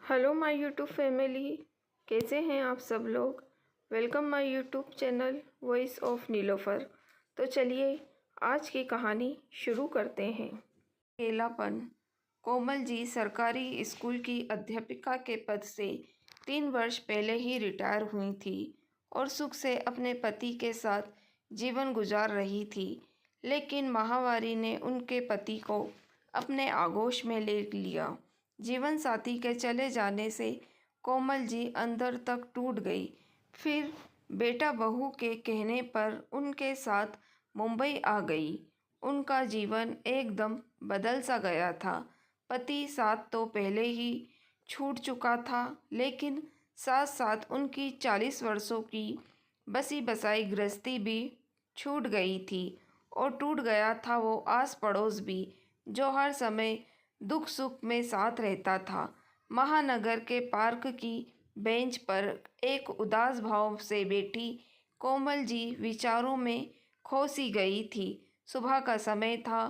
Hello my YouTube family, कैसे हैं आप सब लोग। Welcome my YouTube channel voice of Nilofar. तो चलिए आज की कहानी शुरू करते हैं। अकेलापन। कोमल जी सरकारी स्कूल की अध्यापिका के पद से 3 वर्ष पहले ही रिटायर हुई थी और सुख से अपने पति के साथ जीवन गुजार रही थी। लेकिन महामारी ने उनके पति को अपने आगोश में ले लिया। जीवन साथी के चले जाने से कोमल जी अंदर तक टूट गई। फिर बेटा बहू के कहने पर उनके साथ मुंबई आ गई। उनका जीवन एकदम बदल सा गया था। पति साथ तो पहले ही छूट चुका था, लेकिन साथ साथ उनकी 40 वर्षों की बसी बसाई गृहस्थी भी छूट गई थी और टूट गया था वो आस पड़ोस भी, जो हर समय दुख सुख में साथ रहता था। महानगर के पार्क की बेंच पर एक उदास भाव से बैठी कोमल जी विचारों में खो सी गई थी। सुबह का समय था।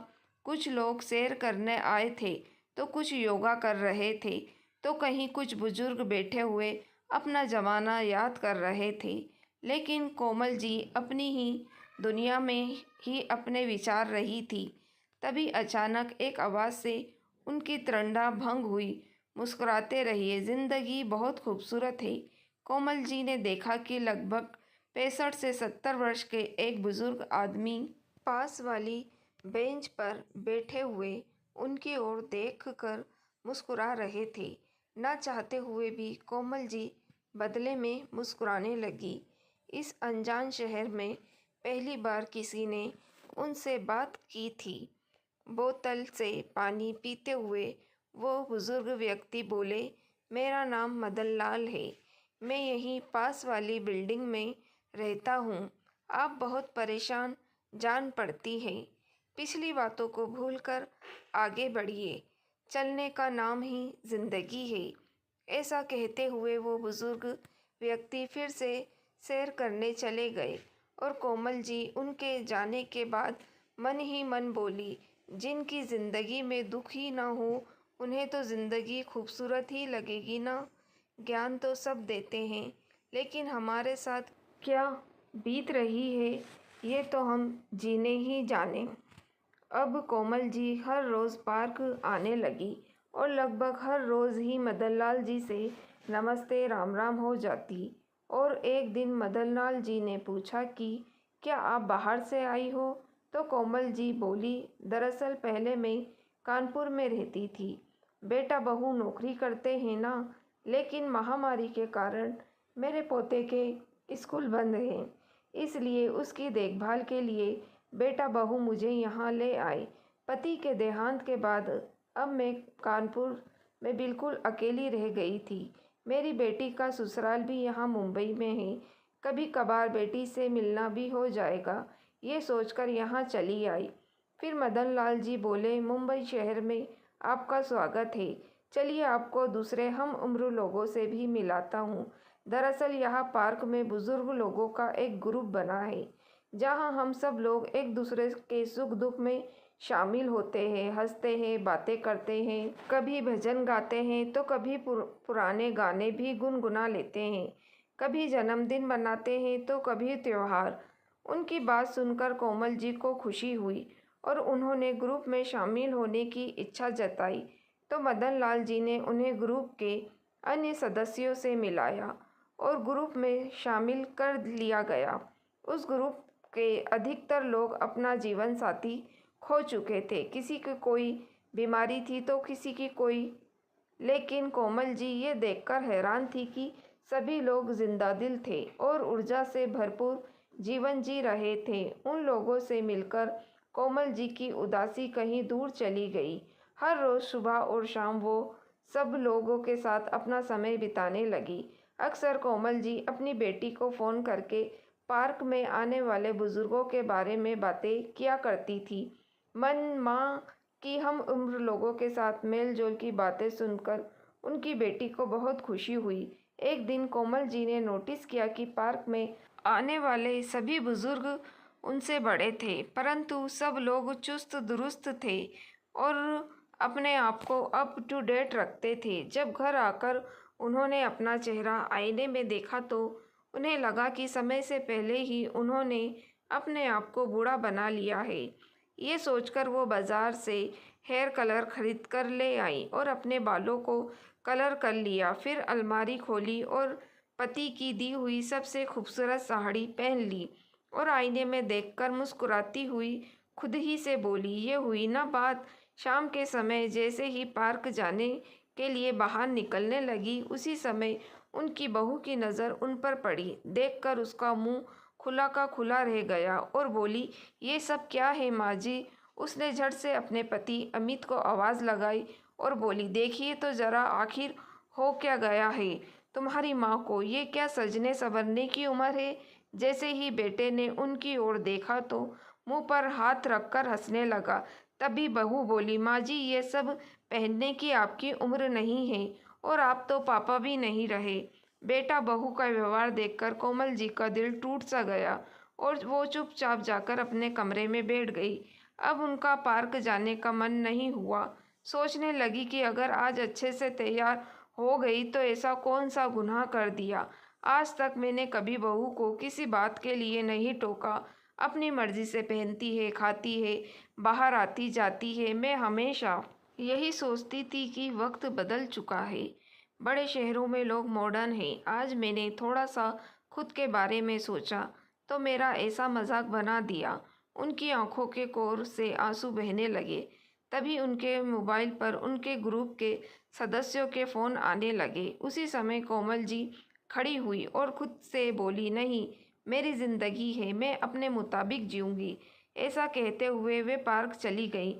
कुछ लोग सैर करने आए थे तो कुछ योगा कर रहे थे, तो कहीं कुछ बुजुर्ग बैठे हुए अपना जमाना याद कर रहे थे। लेकिन कोमल जी अपनी ही दुनिया में ही अपने विचार रही थी। तभी अचानक एक आवाज़ से उनकी तृष्णा भंग हुई। मुस्कुराते रहिए, जिंदगी बहुत खूबसूरत है। कोमल जी ने देखा कि लगभग 65 से 70 वर्ष के एक बुजुर्ग आदमी पास वाली बेंच पर बैठे हुए उनकी ओर देखकर मुस्कुरा रहे थे। ना चाहते हुए भी कोमल जी बदले में मुस्कुराने लगी। इस अनजान शहर में पहली बार किसी ने उनसे बात की थी। बोतल से पानी पीते हुए वो बुजुर्ग व्यक्ति बोले, मेरा नाम मदन लाल है। मैं यहीं पास वाली बिल्डिंग में रहता हूँ। आप बहुत परेशान जान पड़ती है। पिछली बातों को भूलकर आगे बढ़िए। चलने का नाम ही जिंदगी है। ऐसा कहते हुए वो बुजुर्ग व्यक्ति फिर से सैर करने चले गए और कोमल जी उनके जाने के बाद मन ही मन बोली, जिनकी ज़िंदगी में दुख ही ना हो उन्हें तो ज़िंदगी खूबसूरत ही लगेगी ना। ज्ञान तो सब देते हैं, लेकिन हमारे साथ क्या बीत रही है ये तो हम जीने ही जाने। अब कोमल जी हर रोज़ पार्क आने लगी और लगभग हर रोज़ ही मदन लाल जी से नमस्ते राम राम हो जाती। और एक दिन मदन लाल जी ने पूछा कि क्या आप बाहर से आई हो, तो कोमल जी बोली, दरअसल पहले मैं कानपुर में रहती थी। बेटा बहू नौकरी करते हैं ना, लेकिन महामारी के कारण मेरे पोते के स्कूल बंद हैं, इसलिए उसकी देखभाल के लिए बेटा बहू मुझे यहाँ ले आए। पति के देहांत के बाद अब मैं कानपुर में बिल्कुल अकेली रह गई थी। मेरी बेटी का ससुराल भी यहाँ मुंबई में है। कभी कभार बेटी से मिलना भी हो जाएगा, ये सोचकर यहाँ चली आई। फिर मदन लाल जी बोले, मुंबई शहर में आपका स्वागत है। चलिए आपको दूसरे हम उम्र लोगों से भी मिलाता हूँ। दरअसल यहाँ पार्क में बुजुर्ग लोगों का एक ग्रुप बना है, जहाँ हम सब लोग एक दूसरे के सुख दुख में शामिल होते हैं, हंसते हैं, बातें करते हैं, कभी भजन गाते हैं तो कभी पुराने गाने भी गुनगुना लेते हैं, कभी जन्मदिन मनाते हैं तो कभी त्योहार। उनकी बात सुनकर कोमल जी को खुशी हुई और उन्होंने ग्रुप में शामिल होने की इच्छा जताई। तो मदन लाल जी ने उन्हें ग्रुप के अन्य सदस्यों से मिलाया और ग्रुप में शामिल कर लिया गया। उस ग्रुप के अधिकतर लोग अपना जीवन साथी खो चुके थे। किसी की कोई बीमारी थी तो किसी की कोई। लेकिन कोमल जी ये देखकर हैरान थी कि सभी लोग जिंदा दिल थे और ऊर्जा से भरपूर जीवन जी रहे थे। उन लोगों से मिलकर कोमल जी की उदासी कहीं दूर चली गई। हर रोज़ सुबह और शाम वो सब लोगों के साथ अपना समय बिताने लगी। अक्सर कोमल जी अपनी बेटी को फ़ोन करके पार्क में आने वाले बुजुर्गों के बारे में बातें किया करती थी। मन माँ की हम उम्र लोगों के साथ मेल जोल की बातें सुनकर उनकी बेटी को बहुत खुशी हुई। एक दिन कोमल जी ने नोटिस किया कि पार्क में आने वाले सभी बुजुर्ग उनसे बड़े थे, परंतु सब लोग चुस्त दुरुस्त थे और अपने आप को अप टू डेट रखते थे। जब घर आकर उन्होंने अपना चेहरा आईने में देखा तो उन्हें लगा कि समय से पहले ही उन्होंने अपने आप को बूढ़ा बना लिया है। ये सोचकर वो बाज़ार से हेयर कलर खरीद कर ले आई और अपने बालों को कलर कर लिया। फिर अलमारी खोली और पति की दी हुई सबसे खूबसूरत साड़ी पहन ली और आईने में देखकर मुस्कुराती हुई खुद ही से बोली, ये हुई ना बात। शाम के समय जैसे ही पार्क जाने के लिए बाहर निकलने लगी, उसी समय उनकी बहू की नज़र उन पर पड़ी। देखकर उसका मुंह खुला का खुला रह गया और बोली, ये सब क्या है माँ जी? उसने झट से अपने पति अमित को आवाज़ लगाई और बोली, देखिए तो ज़रा आखिर हो क्या गया है तुम्हारी माँ को? ये क्या सजने संवरने की उम्र है? जैसे ही बेटे ने उनकी ओर देखा तो मुंह पर हाथ रखकर हंसने लगा। तभी बहू बोली, माँ जी ये सब पहनने की आपकी उम्र नहीं है और आप तो पापा भी नहीं रहे। बेटा बहू का व्यवहार देखकर कोमल जी का दिल टूट सा गया और वो चुपचाप जाकर अपने कमरे में बैठ गई। अब उनका पार्क जाने का मन नहीं हुआ। सोचने लगी कि अगर आज अच्छे से तैयार हो गई तो ऐसा कौन सा गुनाह कर दिया। आज तक मैंने कभी बहू को किसी बात के लिए नहीं टोका। अपनी मर्जी से पहनती है, खाती है, बाहर आती जाती है। मैं हमेशा यही सोचती थी कि वक्त बदल चुका है, बड़े शहरों में लोग मॉडर्न हैं। आज मैंने थोड़ा सा खुद के बारे में सोचा तो मेरा ऐसा मजाक बना दिया। उनकी आंखों के कोर से आंसू बहने लगे। तभी उनके मोबाइल पर उनके ग्रुप के सदस्यों के फ़ोन आने लगे। उसी समय कोमल जी खड़ी हुई और खुद से बोली, नहीं, मेरी ज़िंदगी है, मैं अपने मुताबिक जीऊँगी। ऐसा कहते हुए वे पार्क चली गई।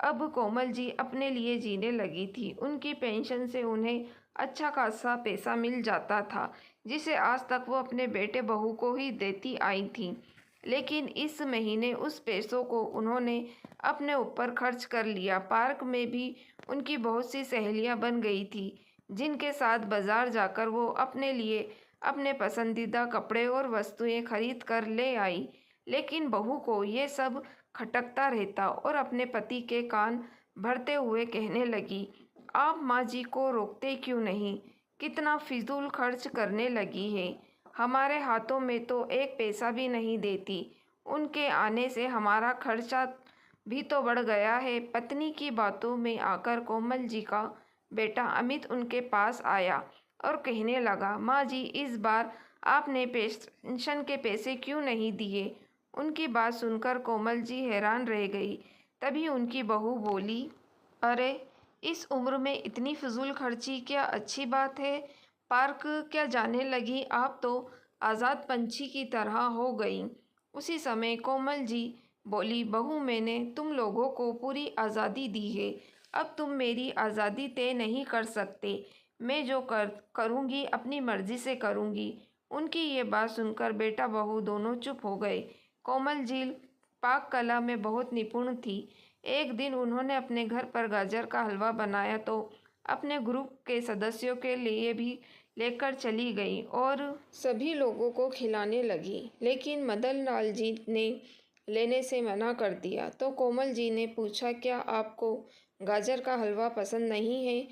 अब कोमल जी अपने लिए जीने लगी थी। उनकी पेंशन से उन्हें अच्छा खासा पैसा मिल जाता था, जिसे आज तक वो अपने बेटे बहू को ही देती आई थी। लेकिन इस महीने उस पैसों को उन्होंने अपने ऊपर खर्च कर लिया। पार्क में भी उनकी बहुत सी सहेलियां बन गई थी, जिनके साथ बाजार जाकर वो अपने लिए अपने पसंदीदा कपड़े और वस्तुएं खरीद कर ले आई। लेकिन बहू को ये सब खटकता रहता और अपने पति के कान भरते हुए कहने लगी, आप माँ जी को रोकते क्यों नहीं? कितना फिजूल खर्च करने लगी है। हमारे हाथों में तो एक पैसा भी नहीं देती। उनके आने से हमारा खर्चा भी तो बढ़ गया है। पत्नी की बातों में आकर कोमल जी का बेटा अमित उनके पास आया और कहने लगा, माँ जी इस बार आपने पेंशन के पैसे क्यों नहीं दिए? उनकी बात सुनकर कोमल जी हैरान रह गई। तभी उनकी बहू बोली, अरे इस उम्र में इतनी फिजूल खर्ची क्या अच्छी बात है? पार्क क्या जाने लगी? आप तो आज़ाद पंछी की तरह हो गई। उसी समय कोमल जी बोली, बहू मैंने तुम लोगों को पूरी आज़ादी दी है। अब तुम मेरी आज़ादी तय नहीं कर सकते। मैं जो करूँगी अपनी मर्जी से करूँगी। उनकी ये बात सुनकर बेटा बहू दोनों चुप हो गए। कोमल जी पाक कला में बहुत निपुण थी। एक दिन उन्होंने अपने घर पर गाजर का हलवा बनाया तो अपने ग्रुप के सदस्यों के लिए भी लेकर चली गई और सभी लोगों को खिलाने लगी। लेकिन मदन लाल जी ने लेने से मना कर दिया। तो कोमल जी ने पूछा, क्या आपको गाजर का हलवा पसंद नहीं है?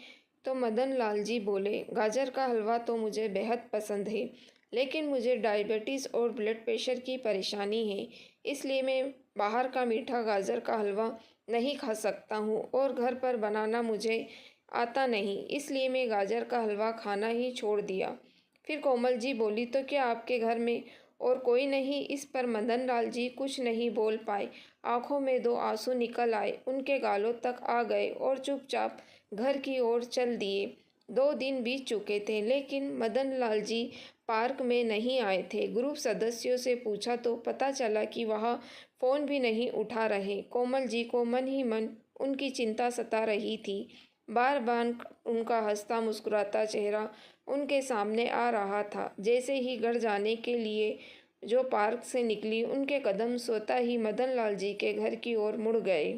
तो मदन लाल जी बोले, गाजर का हलवा तो मुझे बेहद पसंद है, लेकिन मुझे डायबिटीज़ और ब्लड प्रेशर की परेशानी है, इसलिए मैं बाहर का मीठा गाजर का हलवा नहीं खा सकता हूँ और घर पर बनाना मुझे आता नहीं, इसलिए मैं गाजर का हलवा खाना ही छोड़ दिया। फिर कोमल जी बोली, तो क्या आपके घर में और कोई नहीं? इस पर मदन लाल जी कुछ नहीं बोल पाए। आंखों में दो आंसू निकल आए, उनके गालों तक आ गए और चुपचाप घर की ओर चल दिए। 2 दिन बीत चुके थे, लेकिन मदन लाल जी पार्क में नहीं आए थे। ग्रुप सदस्यों से पूछा तो पता चला कि वह फ़ोन भी नहीं उठा रहे। कोमल जी को मन ही मन उनकी चिंता सता रही थी। बार बार उनका हंसता मुस्कुराता चेहरा उनके सामने आ रहा था। जैसे ही घर जाने के लिए जो पार्क से निकली, उनके कदम स्वतः ही मदन लाल जी के घर की ओर मुड़ गए।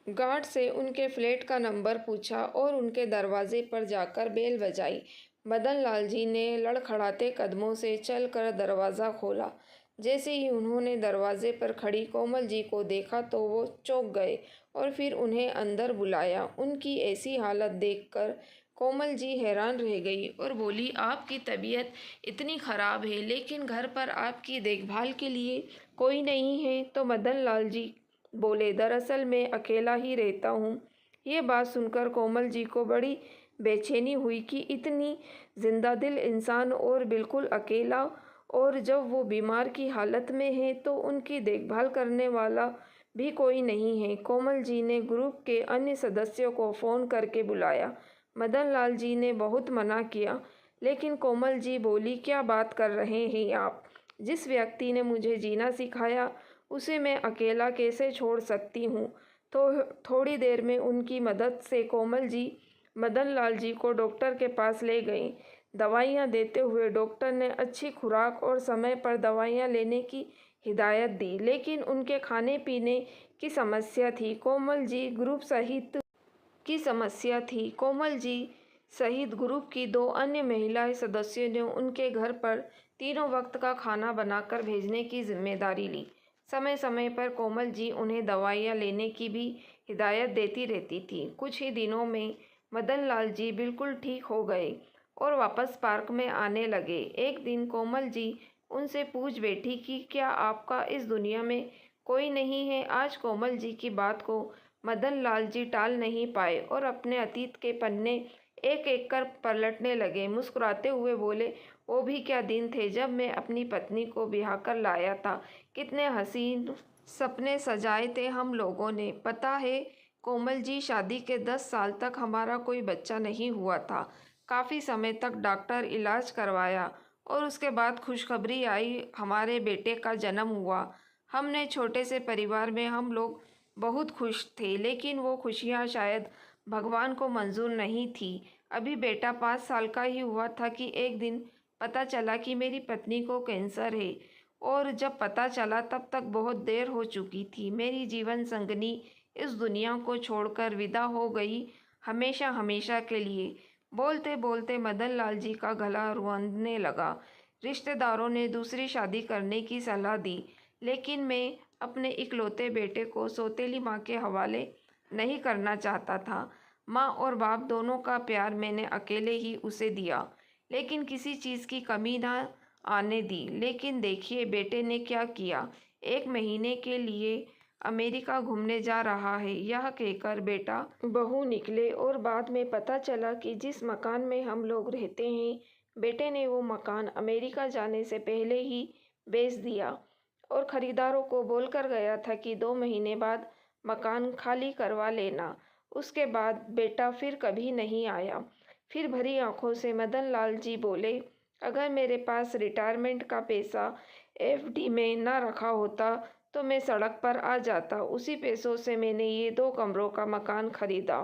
गार्ड से उनके फ्लैट का नंबर पूछा और उनके दरवाजे पर जाकर बेल बजाई। मदन लाल जी ने लड़खड़ाते कदमों से चलकर दरवाज़ा खोला। जैसे ही उन्होंने दरवाजे पर खड़ी कोमल जी को देखा तो वो चौंक गए और फिर उन्हें अंदर बुलाया। उनकी ऐसी हालत देखकर कोमल जी हैरान रह गई और बोली, आपकी तबीयत इतनी ख़राब है लेकिन घर पर आपकी देखभाल के लिए कोई नहीं है? तो मदन लाल जी बोले, दरअसल मैं अकेला ही रहता हूँ। ये बात सुनकर कोमल जी को बड़ी बेचैनी हुई कि इतनी जिंदादिल इंसान और बिल्कुल अकेला, और जब वो बीमार की हालत में है तो उनकी देखभाल करने वाला भी कोई नहीं है। कोमल जी ने ग्रुप के अन्य सदस्यों को फ़ोन करके बुलाया। मदन लाल जी ने बहुत मना किया, लेकिन कोमल जी बोली, क्या बात कर रहे हैं आप? जिस व्यक्ति ने मुझे जीना सिखाया उसे मैं अकेला कैसे छोड़ सकती हूँ? तो थोड़ी देर में उनकी मदद से कोमल जी मदन लाल जी को डॉक्टर के पास ले गई। दवाइयाँ देते हुए डॉक्टर ने अच्छी खुराक और समय पर दवाइयाँ लेने की हिदायत दी, लेकिन उनके खाने पीने की समस्या थी। कोमल जी सहित ग्रुप की 2 अन्य महिला सदस्यों ने उनके घर पर तीनों वक्त का खाना बनाकर भेजने की जिम्मेदारी ली। समय समय पर कोमल जी उन्हें दवाइयाँ लेने की भी हिदायत देती रहती थी। कुछ ही दिनों में मदन लाल जी बिल्कुल ठीक हो गए और वापस पार्क में आने लगे। एक दिन कोमल जी उनसे पूछ बैठी कि क्या आपका इस दुनिया में कोई नहीं है? आज कोमल जी की बात को मदन लाल जी टाल नहीं पाए और अपने अतीत के पन्ने एक एक कर पलटने लगे। मुस्कुराते हुए बोले, वो भी क्या दिन थे जब मैं अपनी पत्नी को ब्याह कर लाया था। कितने हसीन सपने सजाए थे हम लोगों ने। पता है कोमल जी, शादी के 10 साल तक हमारा कोई बच्चा नहीं हुआ था। काफ़ी समय तक डॉक्टर इलाज करवाया और उसके बाद खुशखबरी आई, हमारे बेटे का जन्म हुआ। हमने छोटे से परिवार में हम लोग बहुत खुश थे, लेकिन वो खुशियाँ शायद भगवान को मंजूर नहीं थी। अभी बेटा 5 साल का ही हुआ था कि एक दिन पता चला कि मेरी पत्नी को कैंसर है, और जब पता चला तब तक बहुत देर हो चुकी थी। मेरी जीवन संगनी इस दुनिया को छोड़कर विदा हो गई, हमेशा हमेशा के लिए। बोलते बोलते मदन लाल जी का गला रुंधने लगा। रिश्तेदारों ने दूसरी शादी करने की सलाह दी, लेकिन मैं अपने इकलौते बेटे को सौतेली माँ के हवाले नहीं करना चाहता था। माँ और बाप दोनों का प्यार मैंने अकेले ही उसे दिया, लेकिन किसी चीज़ की कमी ना आने दी। लेकिन देखिए बेटे ने क्या किया, 1 महीने के लिए अमेरिका घूमने जा रहा है। यह कहकर बेटा बहू निकले और बाद में पता चला कि जिस मकान में हम लोग रहते हैं, बेटे ने वो मकान अमेरिका जाने से पहले ही बेच दिया और ख़रीदारों को बोलकर गया था कि 2 महीने बाद मकान खाली करवा लेना। उसके बाद बेटा फिर कभी नहीं आया। फिर भरी आंखों से मदन लाल जी बोले, अगर मेरे पास रिटायरमेंट का पैसा एफडी में ना रखा होता तो मैं सड़क पर आ जाता। उसी पैसों से मैंने ये 2 कमरों का मकान खरीदा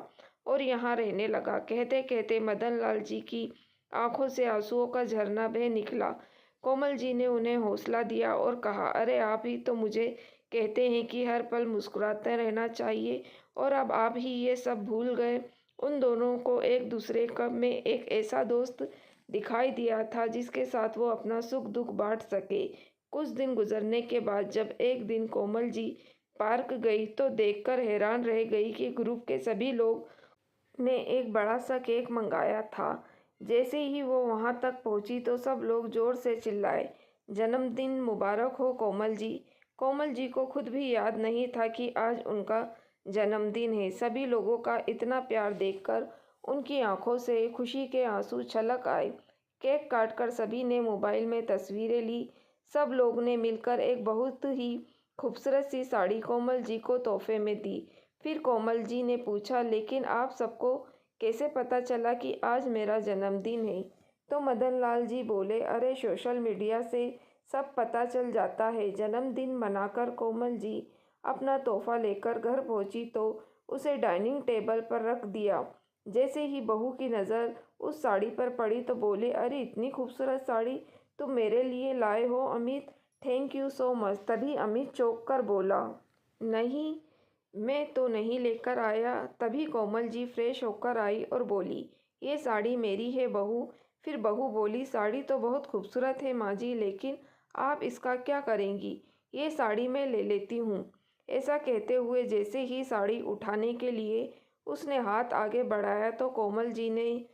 और यहाँ रहने लगा। कहते कहते मदन लाल जी की आंखों से आंसुओं का झरना बह निकला। कोमल जी ने उन्हें हौसला दिया और कहा, अरे आप ही तो मुझे कहते हैं कि हर पल मुस्कुराते रहना चाहिए, और अब आप ही ये सब भूल गए। उन दोनों को एक दूसरे में एक ऐसा दोस्त दिखाई दिया था जिसके साथ वो अपना सुख दुख बांट सके। कुछ दिन गुजरने के बाद जब एक दिन कोमल जी पार्क गई तो देखकर हैरान रह गई कि ग्रुप के सभी लोग ने एक बड़ा सा केक मंगाया था। जैसे ही वो वहां तक पहुंची तो सब लोग जोर से चिल्लाए, जन्मदिन मुबारक हो कोमल जी। कोमल जी को खुद भी याद नहीं था कि आज उनका जन्मदिन है। सभी लोगों का इतना प्यार देखकर उनकी आंखों से खुशी के आंसू छलक आए। केक काटकर सभी ने मोबाइल में तस्वीरें ली। सब लोग ने मिलकर एक बहुत ही खूबसूरत सी साड़ी कोमल जी को तोहफे में दी। फिर कोमल जी ने पूछा, लेकिन आप सबको कैसे पता चला कि आज मेरा जन्मदिन है? तो मदन लाल जी बोले, अरे सोशल मीडिया से सब पता चल जाता है। जन्मदिन मनाकर कोमल जी अपना तोहफा लेकर घर पहुंची तो उसे डाइनिंग टेबल पर रख दिया। जैसे ही बहू की नज़र उस साड़ी पर पड़ी तो बोले, अरे इतनी खूबसूरत साड़ी तुम मेरे लिए लाए हो Amit, thank you so much. तभी अमित चौंक कर बोला, नहीं मैं तो नहीं लेकर आया। तभी कोमल जी फ्रेश होकर आई और बोली, ये साड़ी मेरी है बहू। फिर बहू बोली, साड़ी तो बहुत खूबसूरत है माँ जी, लेकिन आप इसका क्या करेंगी? ये साड़ी मैं ले लेती हूँ। ऐसा कहते हुए जैसे ही साड़ी उठाने के लिए उसने हाथ आगे बढ़ाया तो कोमल जी ने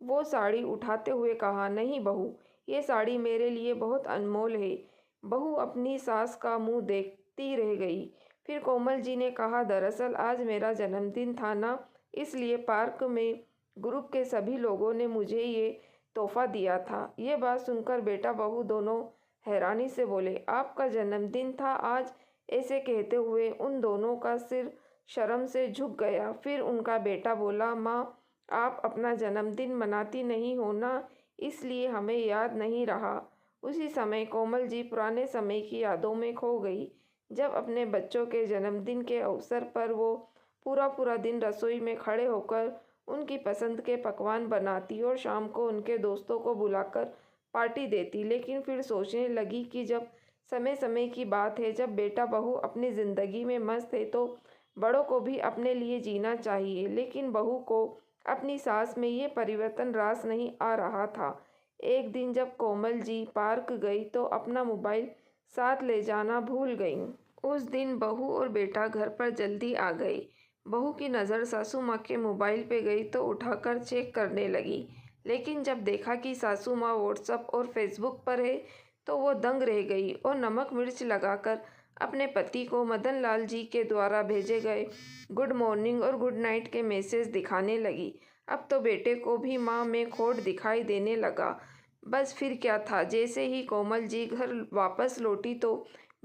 वो साड़ी उठाते हुए कहा, नहीं बहू, ये साड़ी मेरे लिए बहुत अनमोल है। बहू अपनी सास का मुंह देखती रह गई। फिर कोमल जी ने कहा, दरअसल आज मेरा जन्मदिन था ना, इसलिए पार्क में ग्रुप के सभी लोगों ने मुझे ये तोहफा दिया था। ये बात सुनकर बेटा बहू दोनों हैरानी से बोले, आपका जन्मदिन था आज? ऐसे कहते हुए उन दोनों का सिर शर्म से झुक गया। फिर उनका बेटा बोला, माँ, आप अपना जन्मदिन मनाती नहीं हो ना, इसलिए हमें याद नहीं रहा। उसी समय कोमल जी पुराने समय की यादों में खो गई, जब अपने बच्चों के जन्मदिन के अवसर पर वो पूरा पूरा दिन रसोई में खड़े होकर उनकी पसंद के पकवान बनाती और शाम को उनके दोस्तों को बुलाकर पार्टी देती। लेकिन फिर सोचने लगी कि जब समय समय की बात है, जब बेटा बहू अपनी ज़िंदगी में मस्त है तो बड़ों को भी अपने लिए जीना चाहिए। लेकिन बहू को अपनी सास में ये परिवर्तन रास नहीं आ रहा था। एक दिन जब कोमल जी पार्क गई तो अपना मोबाइल साथ ले जाना भूल गई। उस दिन बहू और बेटा घर पर जल्दी आ गए। बहू की नज़र सासू माँ के मोबाइल पे गई तो उठाकर चेक करने लगी, लेकिन जब देखा कि सासू माँ व्हाट्सएप और फेसबुक पर है तो वो दंग रह गई और नमक मिर्च लगाकर अपने पति को मदन लाल जी के द्वारा भेजे गए गुड मॉर्निंग और गुड नाइट के मैसेज दिखाने लगी। अब तो बेटे को भी माँ में खोट दिखाई देने लगा। बस फिर क्या था, जैसे ही कोमल जी घर वापस लौटी तो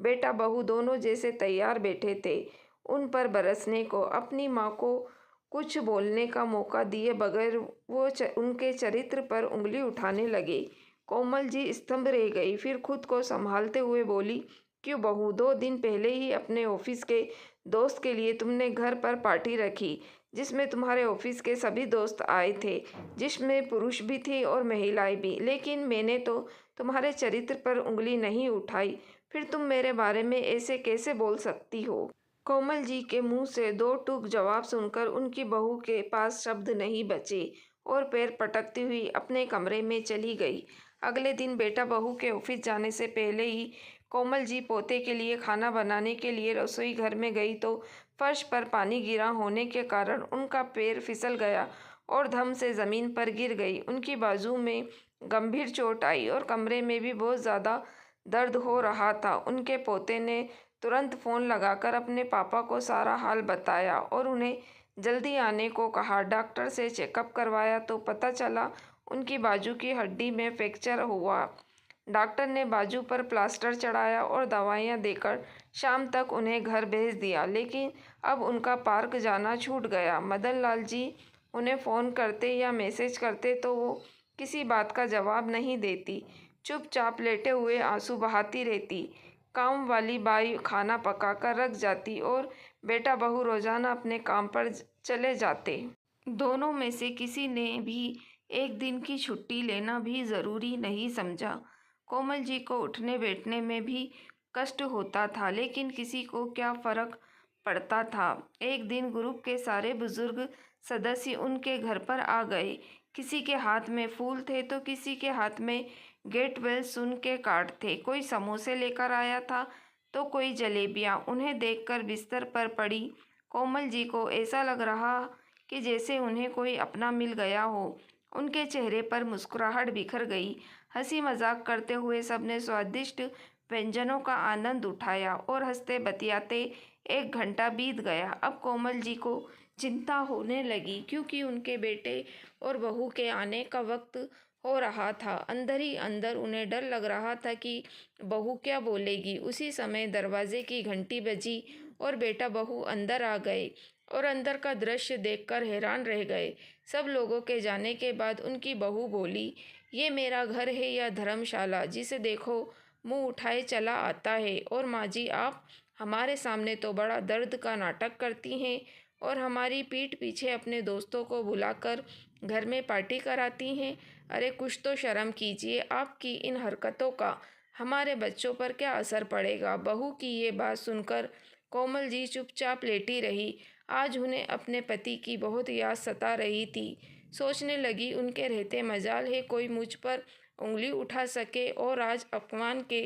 बेटा बहू दोनों जैसे तैयार बैठे थे उन पर बरसने को। अपनी माँ को कुछ बोलने का मौका दिए बगैर वो उनके चरित्र पर उंगली उठाने लगे। कोमल जी स्तंभ रह गई। फिर खुद को संभालते हुए बोली, क्यों बहू, 2 दिन पहले ही अपने ऑफिस के दोस्त के लिए तुमने घर पर पार्टी रखी, जिसमें तुम्हारे ऑफिस के सभी दोस्त आए थे, जिसमें पुरुष भी थे और महिलाएं भी। लेकिन मैंने तो तुम्हारे चरित्र पर उंगली नहीं उठाई, फिर तुम मेरे बारे में ऐसे कैसे बोल सकती हो? कोमल जी के मुंह से दो टूक जवाब सुनकर उनकी बहू के पास शब्द नहीं बचे और पैर पटकती हुई अपने कमरे में चली गई। अगले दिन बेटा बहू के ऑफिस जाने से पहले ही कोमल जी पोते के लिए खाना बनाने के लिए रसोई घर में गई तो फर्श पर पानी गिरा होने के कारण उनका पैर फिसल गया और धम से ज़मीन पर गिर गई। उनकी बाजू में गंभीर चोट आई और कमरे में भी बहुत ज़्यादा दर्द हो रहा था। उनके पोते ने तुरंत फ़ोन लगाकर अपने पापा को सारा हाल बताया और उन्हें जल्दी आने को कहा। डॉक्टर से चेकअप करवाया तो पता चला उनकी बाजू की हड्डी में फ्रैक्चर हुआ। डॉक्टर ने बाजू पर प्लास्टर चढ़ाया और दवाइयाँ देकर शाम तक उन्हें घर भेज दिया। लेकिन अब उनका पार्क जाना छूट गया। मदन लाल जी उन्हें फ़ोन करते या मैसेज करते तो वो किसी बात का जवाब नहीं देती, चुपचाप लेटे हुए आंसू बहाती रहती। काम वाली बाई खाना पकाकर रख जाती और बेटा बहू रोज़ाना अपने काम पर चले जाते। दोनों में से किसी ने भी एक दिन की छुट्टी लेना भी ज़रूरी नहीं समझा। कोमल जी को उठने बैठने में भी कष्ट होता था, लेकिन किसी को क्या फ़र्क पड़ता था। एक दिन ग्रुप के सारे बुजुर्ग सदस्य उनके घर पर आ गए। किसी के हाथ में फूल थे तो किसी के हाथ में गेट बेल सुन के कार्ड थे। कोई समोसे लेकर आया था तो कोई जलेबियाँ। उन्हें देखकर बिस्तर पर पड़ी कोमल जी को ऐसा लग रहा कि जैसे उन्हें कोई अपना मिल गया हो। उनके चेहरे पर मुस्कुराहट बिखर गई। हंसी मजाक करते हुए सबने स्वादिष्ट व्यंजनों का आनंद उठाया और हंसते बतियाते 1 घंटा बीत गया। अब कोमल जी को चिंता होने लगी, क्योंकि उनके बेटे और बहू के आने का वक्त हो रहा था। अंदर ही अंदर उन्हें डर लग रहा था कि बहू क्या बोलेगी। उसी समय दरवाजे की घंटी बजी और बेटा बहू अंदर आ गए और अंदर का दृश्य देखकर हैरान रह गए। सब लोगों के जाने के बाद उनकी बहू बोली, ये मेरा घर है या धर्मशाला, जिसे देखो मुंह उठाए चला आता है। और माँ जी, आप हमारे सामने तो बड़ा दर्द का नाटक करती हैं और हमारी पीठ पीछे अपने दोस्तों को बुलाकर घर में पार्टी कराती हैं। अरे कुछ तो शर्म कीजिए, आपकी इन हरकतों का हमारे बच्चों पर क्या असर पड़ेगा। बहू की ये बात सुनकर कोमल जी चुपचाप लेटी रही। आज उन्हें अपने पति की बहुत याद सता रही थी। सोचने लगी, उनके रहते मजाल है कोई मुझ पर उंगली उठा सके और आज अपमान के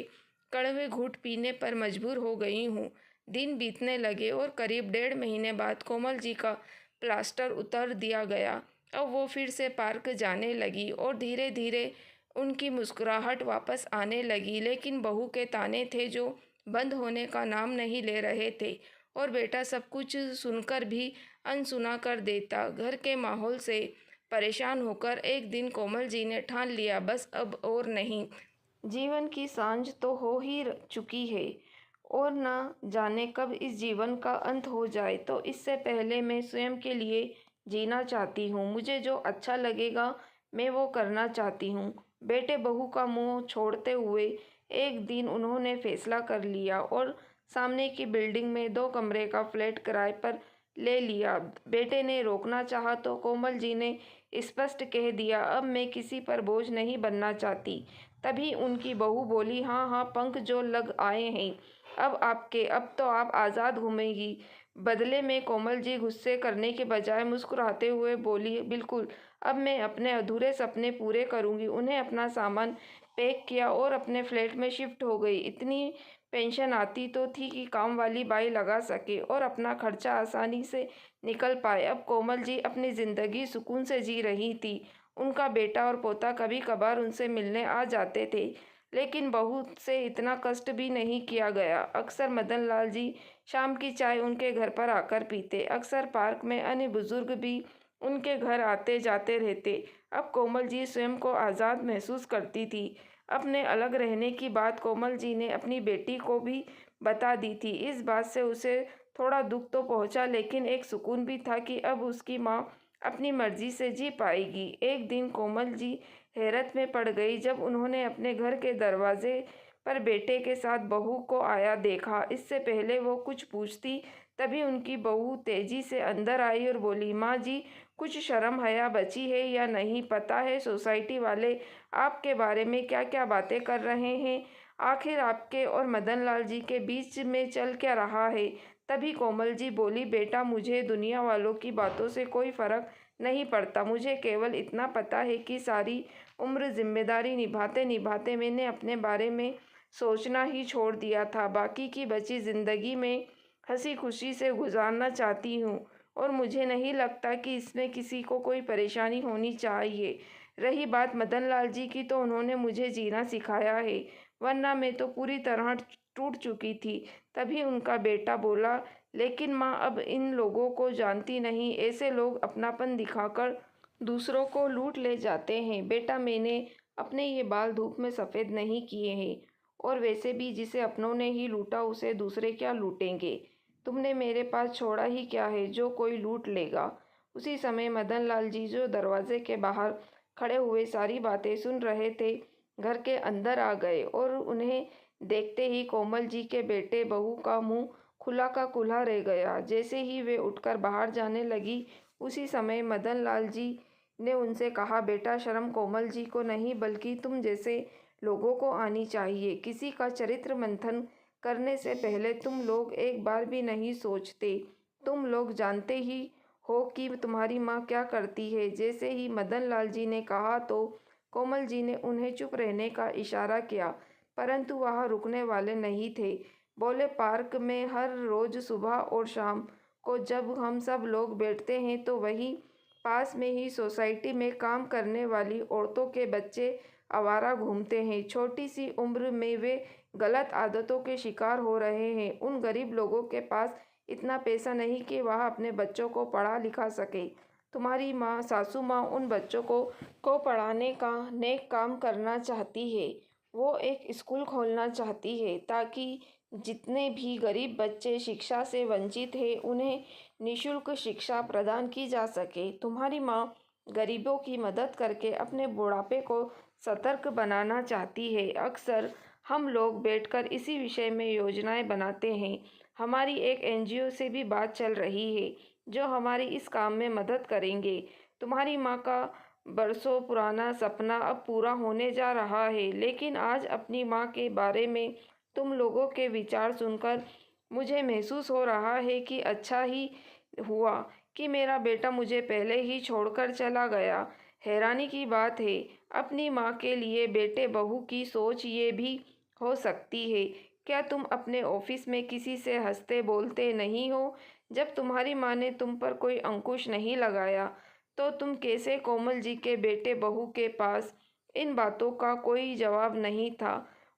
कड़वे घूंट पीने पर मजबूर हो गई हूँ। दिन बीतने लगे और करीब 1.5 महीने बाद कोमल जी का प्लास्टर उतार दिया गया। अब वो फिर से पार्क जाने लगी और धीरे धीरे उनकी मुस्कुराहट वापस आने लगी। लेकिन बहू के ताने थे जो बंद होने का नाम नहीं ले रहे थे और बेटा सब कुछ सुनकर भी अनसुना कर देता। घर के माहौल से परेशान होकर एक दिन कोमल जी ने ठान लिया, बस अब और नहीं। जीवन की सांझ तो हो ही चुकी है और न जाने कब इस जीवन का अंत हो जाए, तो इससे पहले मैं स्वयं के लिए जीना चाहती हूँ। मुझे जो अच्छा लगेगा मैं वो करना चाहती हूँ। बेटे बहू का मुंह छोड़ते हुए एक दिन उन्होंने फैसला कर लिया और सामने की बिल्डिंग में 2 कमरे का फ्लैट किराए पर ले लिया। बेटे ने रोकना चाहा तो कोमल जी ने स्पष्ट कह दिया, अब मैं किसी पर बोझ नहीं बनना चाहती। तभी उनकी बहू बोली, हाँ हाँ, पंख जो लग आए हैं अब तो आप आज़ाद घूमेंगी। बदले में कोमल जी गुस्से करने के बजाय मुस्कुराते हुए बोली, बिल्कुल, अब मैं अपने अधूरे सपने पूरे करूंगी। उन्हें अपना सामान पैक किया और अपने फ्लैट में शिफ्ट हो गई। इतनी पेंशन आती तो थी कि काम वाली बाई लगा सके और अपना खर्चा आसानी से निकल पाए। अब कोमल जी अपनी ज़िंदगी सुकून से जी रही थी। उनका बेटा और पोता कभी कभार उनसे मिलने आ जाते थे, लेकिन बहू से इतना कष्ट भी नहीं किया गया। अक्सर मदन लाल जी शाम की चाय उनके घर पर आकर पीते। अक्सर पार्क में अन्य बुजुर्ग भी उनके घर आते जाते रहते। अब कोमल जी स्वयं को आज़ाद महसूस करती थी। अपने अलग रहने की बात कोमल जी ने अपनी बेटी को भी बता दी थी। इस बात से उसे थोड़ा दुख तो पहुंचा, लेकिन एक सुकून भी था कि अब उसकी माँ अपनी मर्जी से जी पाएगी। एक दिन कोमल जी हैरत में पड़ गई जब उन्होंने अपने घर के दरवाजे पर बेटे के साथ बहू को आया देखा। इससे पहले वो कुछ पूछती, तभी उनकी बहू तेजी से अंदर आई और बोली, माँ जी, कुछ शर्म हया बची है या नहीं? पता है सोसाइटी वाले आपके बारे में क्या क्या बातें कर रहे हैं? आखिर आपके और मदन लाल जी के बीच में चल क्या रहा है? तभी कोमल जी बोली, बेटा, मुझे दुनिया वालों की बातों से कोई फर्क नहीं पड़ता। मुझे केवल इतना पता है कि सारी उम्र जिम्मेदारी निभाते निभाते मैंने अपने बारे में सोचना ही छोड़ दिया था। बाकी की बची ज़िंदगी में हंसी खुशी से गुजारना चाहती हूँ और मुझे नहीं लगता कि इसमें किसी को कोई परेशानी होनी चाहिए। रही बात मदन लाल जी की, तो उन्होंने मुझे जीना सिखाया है, वरना मैं तो पूरी तरह टूट चुकी थी। तभी उनका बेटा बोला, लेकिन माँ, अब इन लोगों को जानती नहीं, ऐसे लोग अपनापन दिखाकर दूसरों को लूट ले जाते हैं। बेटा, मैंने अपने ये बाल धूप में सफ़ेद नहीं किए हैं, और वैसे भी जिसे अपनों ने ही लूटा उसे दूसरे क्या लूटेंगे? तुमने मेरे पास छोड़ा ही क्या है जो कोई लूट लेगा? उसी समय मदन लाल जी, जो दरवाजे के बाहर खड़े हुए सारी बातें सुन रहे थे, घर के अंदर आ गए और उन्हें देखते ही कोमल जी के बेटे बहू का मुंह खुला का खुला रह गया। जैसे ही वे उठकर बाहर जाने लगी, उसी समय मदन लाल जी ने उनसे कहा, बेटा, शर्म कोमल जी को नहीं बल्कि तुम जैसे लोगों को आनी चाहिए। किसी का चरित्र मंथन करने से पहले तुम लोग एक बार भी नहीं सोचते। तुम लोग जानते ही हो कि तुम्हारी माँ क्या करती है। जैसे ही मदन लाल जी ने कहा तो कोमल जी ने उन्हें चुप रहने का इशारा किया, परंतु वह रुकने वाले नहीं थे। बोले, पार्क में हर रोज सुबह और शाम को जब हम सब लोग बैठते हैं तो वहीं पास में ही सोसाइटी में काम करने वाली औरतों के बच्चे आवारा घूमते हैं। छोटी सी उम्र में वे गलत आदतों के शिकार हो रहे हैं। उन गरीब लोगों के पास इतना पैसा नहीं कि वह अपने बच्चों को पढ़ा लिखा सके। तुम्हारी माँ, सासू माँ, उन बच्चों को पढ़ाने का नेक काम करना चाहती है। वो एक स्कूल खोलना चाहती है ताकि जितने भी गरीब बच्चे शिक्षा से वंचित हैं उन्हें निःशुल्क शिक्षा प्रदान की जा सके। तुम्हारी माँ गरीबों की मदद करके अपने बुढ़ापे को सतर्क बनाना चाहती है। अक्सर हम लोग बैठकर इसी विषय में योजनाएं बनाते हैं। हमारी एक एनजीओ से भी बात चल रही है जो हमारी इस काम में मदद करेंगे। तुम्हारी माँ का बरसों पुराना सपना अब पूरा होने जा रहा है। लेकिन आज अपनी माँ के बारे में तुम लोगों के विचार सुनकर मुझे महसूस हो रहा है कि अच्छा ही हुआ कि मेरा बेटा मुझे पहले ही छोड़कर चला गया। हैरानी की बात है, अपनी माँ के लिए बेटे बहू की सोच ये भी हो सकती है क्या तुम अपने ऑफिस में किसी से हंसते बोलते नहीं हो? जब तुम्हारी माँ ने तुम पर कोई अंकुश नहीं लगाया तो तुम कैसे? कोमल जी के बेटे बहू के पास इन बातों का कोई जवाब नहीं था।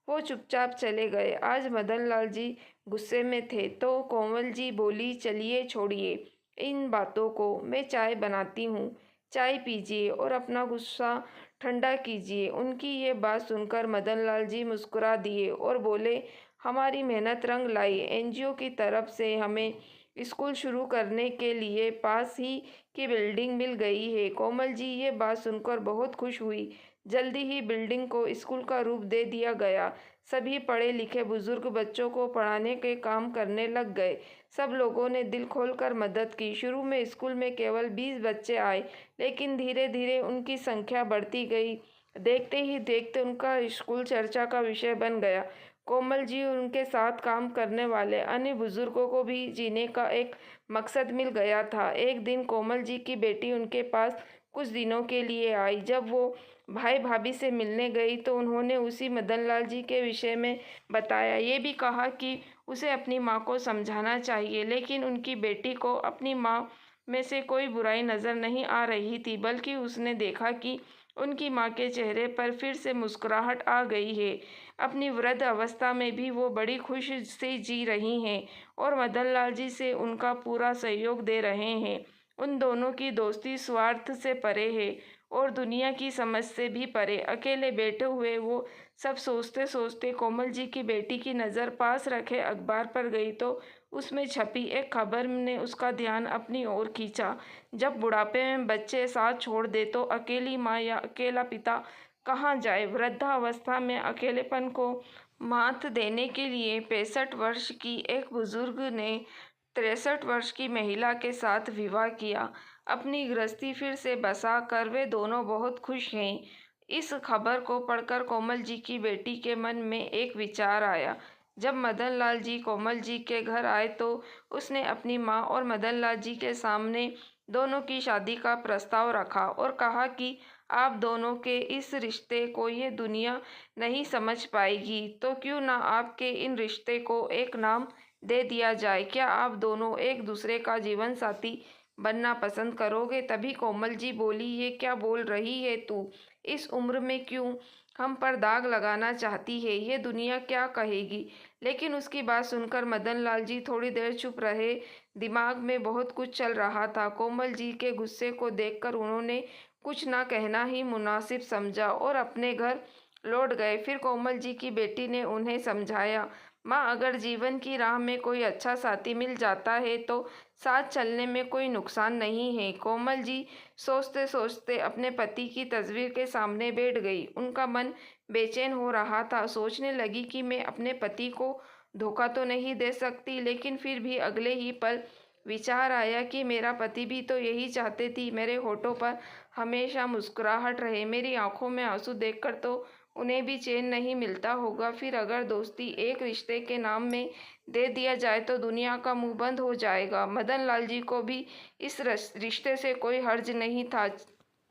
वो चुपचाप चले गए। आज मदन लाल जी गुस्से में थे तो कोमल जी बोली, चलिए छोड़िए इन बातों को, मैं चाय बनाती हूँ, चाय पीजिए और अपना गुस्सा ठंडा कीजिए। उनकी ये बात सुनकर मदन लाल जी मुस्कुरा दिए और बोले, हमारी मेहनत रंग लाई। एनजीओ की तरफ से हमें स्कूल शुरू करने के लिए पास ही की बिल्डिंग मिल गई है। कोमल जी ये बात सुनकर बहुत खुश हुई। जल्दी ही बिल्डिंग को स्कूल का रूप दे दिया गया। सभी पढ़े लिखे बुजुर्ग बच्चों को पढ़ाने के काम करने लग गए। सब लोगों ने दिल खोलकर मदद की। शुरू में स्कूल में केवल 20 बच्चे आए, लेकिन धीरे धीरे उनकी संख्या बढ़ती गई। देखते ही देखते उनका स्कूल चर्चा का विषय बन गया। कोमल जी और उनके साथ काम करने वाले अन्य बुजुर्गों को भी जीने का एक मकसद मिल गया था। एक दिन कोमल जी की बेटी उनके पास कुछ दिनों के लिए आई। जब वो भाई भाभी से मिलने गई तो उन्होंने उसी मदन लाल जी के विषय में बताया। ये भी कहा कि उसे अपनी माँ को समझाना चाहिए, लेकिन उनकी बेटी को अपनी माँ में से कोई बुराई नज़र नहीं आ रही थी, बल्कि उसने देखा कि उनकी माँ के चेहरे पर फिर से मुस्कुराहट आ गई है। अपनी वृद्ध अवस्था में भी वो बड़ी खुश से जी रही हैं और मदन लाल जी से उनका पूरा सहयोग दे रहे हैं। उन दोनों की दोस्ती स्वार्थ से परे है और दुनिया की समझ से भी परे। अकेले बैठे हुए वो सब सोचते सोचते कोमल जी की बेटी की नज़र पास रखे अखबार पर गई तो उसमें छपी एक खबर ने उसका ध्यान अपनी ओर खींचा। जब बुढ़ापे में बच्चे साथ छोड़ दे तो अकेली माँ या अकेला पिता कहाँ जाए? वृद्धावस्था में अकेलेपन को मात देने के लिए 65 वर्ष की एक बुजुर्ग ने 63 वर्ष की महिला के साथ विवाह किया। अपनी गृहस्थी फिर से बसा कर वे दोनों बहुत खुश हैं। इस खबर को पढ़कर कोमल जी की बेटी के मन में एक विचार आया। जब मदन लाल जी कोमल जी के घर आए तो उसने अपनी माँ और मदन लाल जी के सामने दोनों की शादी का प्रस्ताव रखा और कहा कि आप दोनों के इस रिश्ते को ये दुनिया नहीं समझ पाएगी, तो क्यों ना आपके इन रिश्ते को एक नाम दे दिया जाए। क्या आप दोनों एक दूसरे का जीवन साथी बनना पसंद करोगे? तभी कोमल जी बोली, ये क्या बोल रही है तू? इस उम्र में क्यों हम पर दाग लगाना चाहती है? ये दुनिया क्या कहेगी? लेकिन उसकी बात सुनकर मदन लाल जी थोड़ी देर चुप रहे। दिमाग में बहुत कुछ चल रहा था। कोमल जी के गुस्से को देखकर उन्होंने कुछ ना कहना ही मुनासिब समझा और अपने घर लौट गए। फिर कोमल जी की बेटी ने उन्हें समझाया, माँ, अगर जीवन की राह में कोई अच्छा साथी मिल जाता है तो साथ चलने में कोई नुकसान नहीं है। कोमल जी सोचते सोचते अपने पति की तस्वीर के सामने बैठ गई। उनका मन बेचैन हो रहा था। सोचने लगी कि मैं अपने पति को धोखा तो नहीं दे सकती, लेकिन फिर भी अगले ही पल विचार आया कि मेरा पति भी तो यही चाहते थी, मेरे होठों पर हमेशा मुस्कुराहट रहे, मेरी आंखों में आंसू देखकर तो उन्हें भी चैन नहीं मिलता होगा। फिर अगर दोस्ती एक रिश्ते के नाम में दे दिया जाए तो दुनिया का मुंह बंद हो जाएगा। मदन लाल जी को भी इस रिश्ते से कोई हर्ज नहीं था।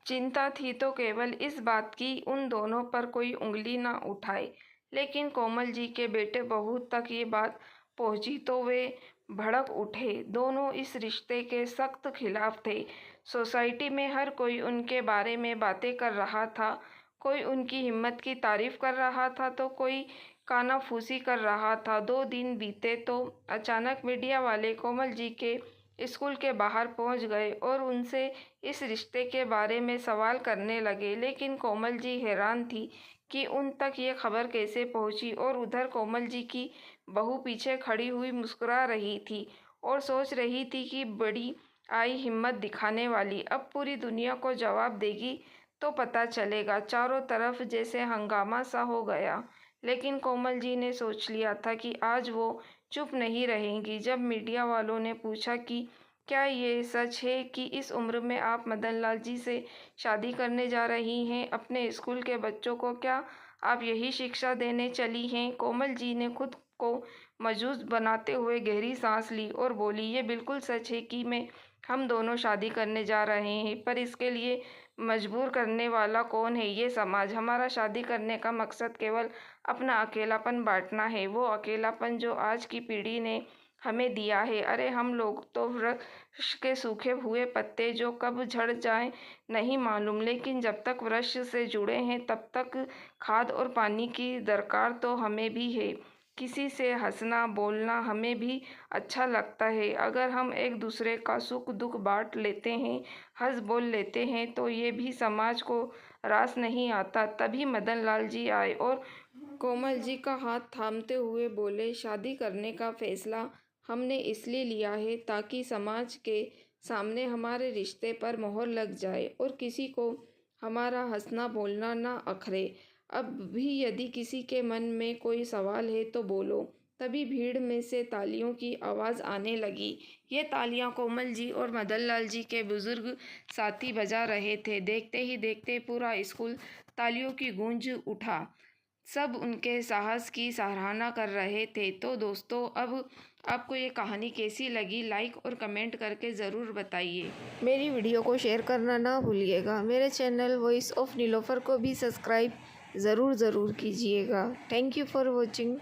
चिंता थी तो केवल इस बात की उन दोनों पर कोई उंगली ना उठाए। लेकिन कोमल जी के बेटे बहू तक ये बात पहुंची तो वे भड़क उठे। दोनों इस रिश्ते के सख्त खिलाफ थे। सोसाइटी में हर कोई उनके बारे में बातें कर रहा था। कोई उनकी हिम्मत की तारीफ कर रहा था तो कोई कानाफूसी कर रहा था। 2 दिन बीते तो अचानक मीडिया वाले कोमल जी के स्कूल के बाहर पहुंच गए और उनसे इस रिश्ते के बारे में सवाल करने लगे। लेकिन कोमल जी हैरान थी कि उन तक ये खबर कैसे पहुंची और उधर कोमल जी की बहू पीछे खड़ी हुई मुस्कुरा रही थी और सोच रही थी कि बड़ी आई हिम्मत दिखाने वाली अब पूरी दुनिया को जवाब देगी तो पता चलेगा। चारों तरफ जैसे हंगामा सा हो गया। लेकिन कोमल जी ने सोच लिया था कि आज वो चुप नहीं रहेंगी। जब मीडिया वालों ने पूछा कि क्या ये सच है कि इस उम्र में आप मदन लाल जी से शादी करने जा रही हैं? अपने स्कूल के बच्चों को क्या आप यही शिक्षा देने चली हैं? कोमल जी ने खुद को मजबूत बनाते हुए गहरी सांस ली और बोली, ये बिल्कुल सच है कि हम दोनों शादी करने जा रहे हैं, पर इसके लिए मजबूर करने वाला कौन है? ये समाज। हमारा शादी करने का मकसद केवल अपना अकेलापन बांटना है, वो अकेलापन जो आज की पीढ़ी ने हमें दिया है। अरे हम लोग तो वृक्ष के सूखे हुए पत्ते जो कब झड़ जाएं नहीं मालूम, लेकिन जब तक वृक्ष से जुड़े हैं तब तक खाद और पानी की दरकार तो हमें भी है। किसी से हंसना बोलना हमें भी अच्छा लगता है। अगर हम एक दूसरे का सुख दुख बांट लेते हैं, हंस बोल लेते हैं, तो ये भी समाज को रास नहीं आता। तभी मदन लाल जी आए और कोमल जी का हाथ थामते हुए बोले, शादी करने का फैसला हमने इसलिए लिया है ताकि समाज के सामने हमारे रिश्ते पर मोहर लग जाए और किसी को हमारा हंसना बोलना ना अखरे। अब भी यदि किसी के मन में कोई सवाल है तो बोलो। तभी भीड़ में से तालियों की आवाज़ आने लगी। ये तालियां कोमल जी और मदन लाल जी के बुजुर्ग साथी बजा रहे थे। देखते ही देखते पूरा स्कूल तालियों की गूंज उठा। सब उनके साहस की सराहना कर रहे थे। तो दोस्तों, अब आपको ये कहानी कैसी लगी, लाइक और कमेंट करके ज़रूर बताइए। मेरी वीडियो को शेयर करना ना भूलिएगा। मेरे चैनल वॉइस ऑफ नीलोफर को भी सब्सक्राइब ज़रूर कीजिएगा। Thank you for watching.